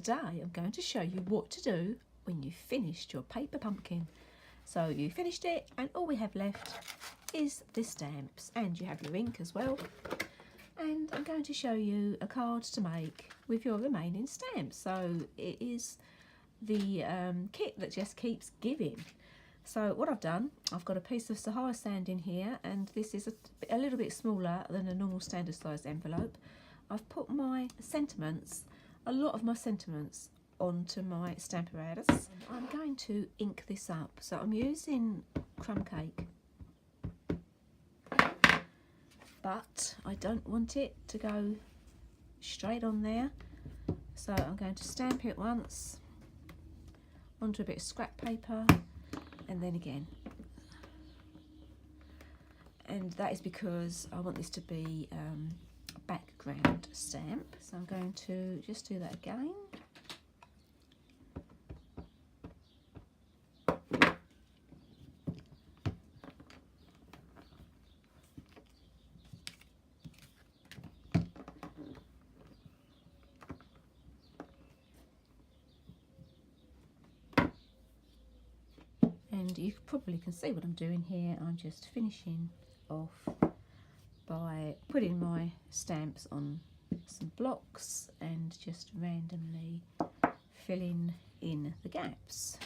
today I'm going to show you what to do when you've finished your paper pumpkin. So you finished it and all we have left is the stamps, and you have your ink as well. And I'm going to show you a card to make with your remaining stamps. So it is the kit that just keeps giving. So what I've done, I've got a piece of Sahara sand in here, and this is a little bit smaller than a normal standard sized envelope. I've put my sentiments, a lot of my sentiments, onto my stamp apparatus. I'm going to ink this up. So I'm using crumb cake, but I don't want it to go straight on there. So I'm going to stamp it once onto a bit of scrap paper, and then again. And that is because I want this to be a background stamp. So I'm going to just do that again. And you probably can see what I'm doing here. I'm just finishing off by putting my stamps on some blocks and just randomly filling in the gaps.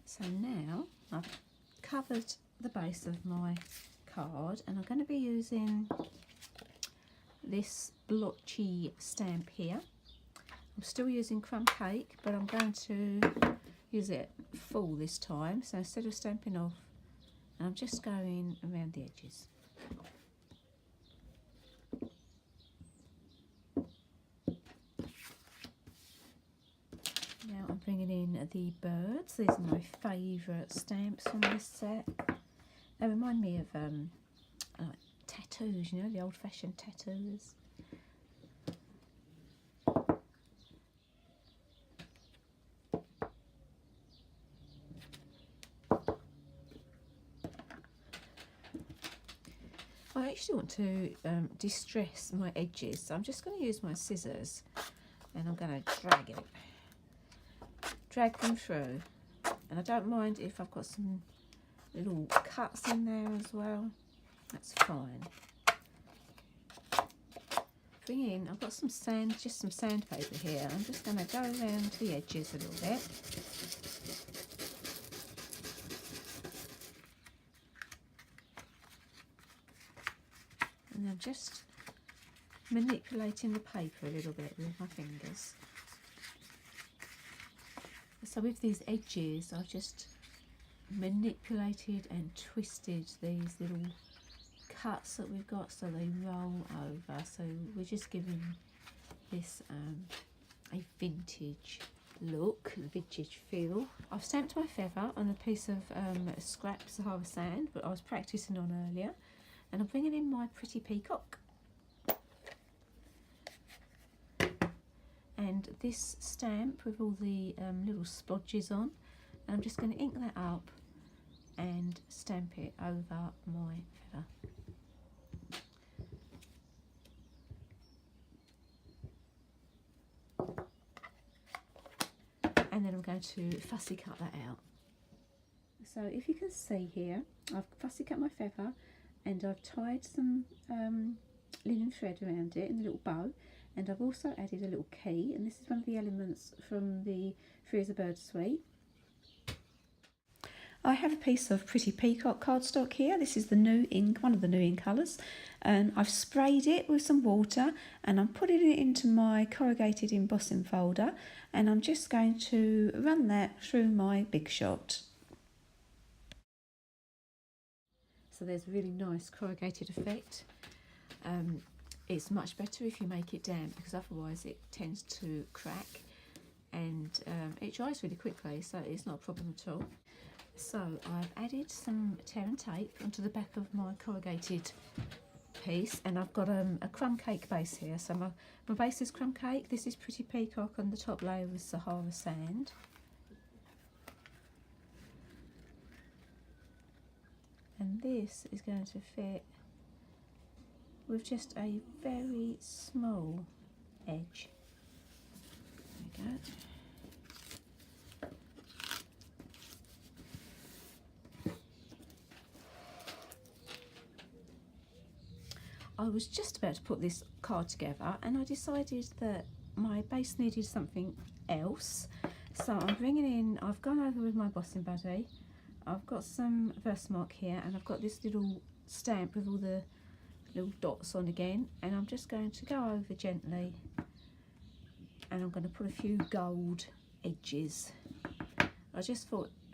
So now I've covered the base of my card, and I'm going to be using this blotchy stamp here. I'm still using crumb cake, but I'm going to use it full this time. So instead of stamping off, I'm just going around the edges. Now I'm bringing in the birds. These are my favourite stamps from this set. They remind me of tattoos, you know, the old-fashioned tattoos. I actually want to distress my edges, so I'm just going to use my scissors and I'm going to drag them through. And I don't mind if I've got some little cuts in there as well, that's fine. Bring in, I've got some sand, just some sandpaper here. I'm just going to go around the edges a little bit. And I'm just manipulating the paper a little bit with my fingers. So with these edges, I've just manipulated and twisted these little cuts that we've got so they roll over. So we're just giving this a vintage look, a vintage feel. I've stamped my feather on a piece of scrap Sahara sand, but I was practicing on earlier. And I'm bringing in my pretty peacock. And this stamp with all the little splodges on, and I'm just going to ink that up and stamp it over my feather. And then I'm going to fussy cut that out. So if you can see here, I've fussy cut my feather, and I've tied some linen thread around it in a little bow, and I've also added a little key, and this is one of the elements from the Free as a Bird suite. I have a piece of pretty peacock cardstock here. This is the new ink, one of the new ink colours, and I've sprayed it with some water, and I'm putting it into my corrugated embossing folder, and I'm just going to run that through my Big Shot. So there's a really nice corrugated effect. It's much better if you make it damp, because otherwise it tends to crack, and it dries really quickly, so it's not a problem at all. So I've added some tear and tape onto the back of my corrugated piece, and I've got a crumb cake base here. So my base is crumb cake, this is pretty peacock, on the top layer with Sahara sand. And this is going to fit with just a very small edge. There we go. I was just about to put this card together and I decided that my base needed something else. So I'm bringing in, I've gone over with my embossing buddy. I've got some Versamark here and I've got this little stamp with all the little dots on again, and I'm just going to go over gently and I'm going to put a few gold edges. I just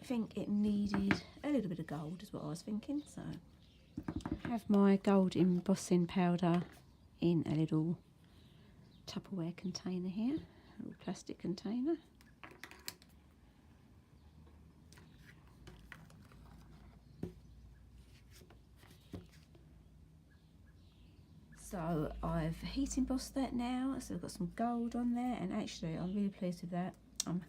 think it needed a little bit of gold is what I was thinking. So I have my gold embossing powder in a little Tupperware container here, a little plastic container. So I've heat embossed that now, so I've got some gold on there, and actually I'm really pleased with that. I'm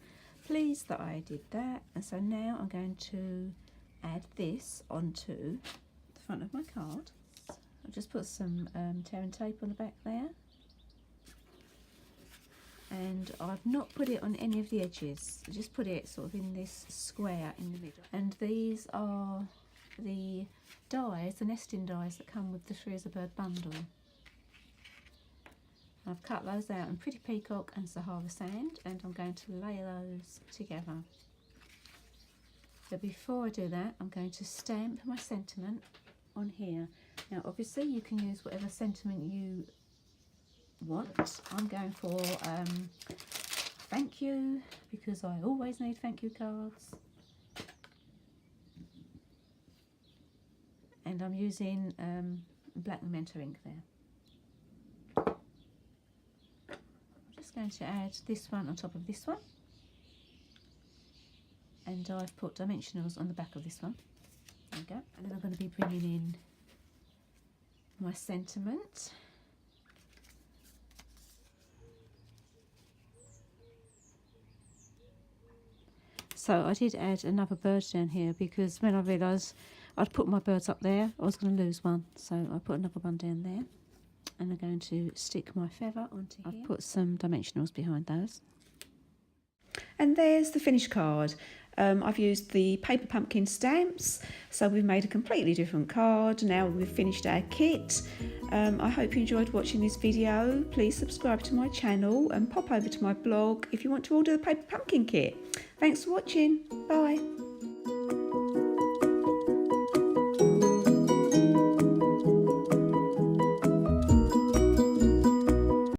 pleased that I did that, and so now I'm going to add this onto the front of my card. I've just put some tear and tape on the back there, and I've not put it on any of the edges. I just put it sort of in this square in the middle. And these are the dies, the nesting dies that come with the Free as a Bird bundle. I've cut those out in Pretty Peacock and Sahara Sand, and I'm going to lay those together. But before I do that, I'm going to stamp my sentiment on here. Now obviously you can use whatever sentiment you want. I'm going for thank you, because I always need thank you cards. And I'm using black Memento ink there. Going to add this one on top of this one, and I've put dimensionals on the back of this one. There we go. And then I'm going to be bringing in my sentiment. So I did add another bird down here because when I realised I'd put my birds up there, I was going to lose one, so I put another one down there. And I'm going to stick my feather onto here. I've put some dimensionals behind those. And there's the finished card. I've used the paper pumpkin stamps, so we've made a completely different card. Now we've finished our kit. I hope you enjoyed watching this video. Please subscribe to my channel and pop over to my blog if you want to order the paper pumpkin kit. Thanks for watching. Bye.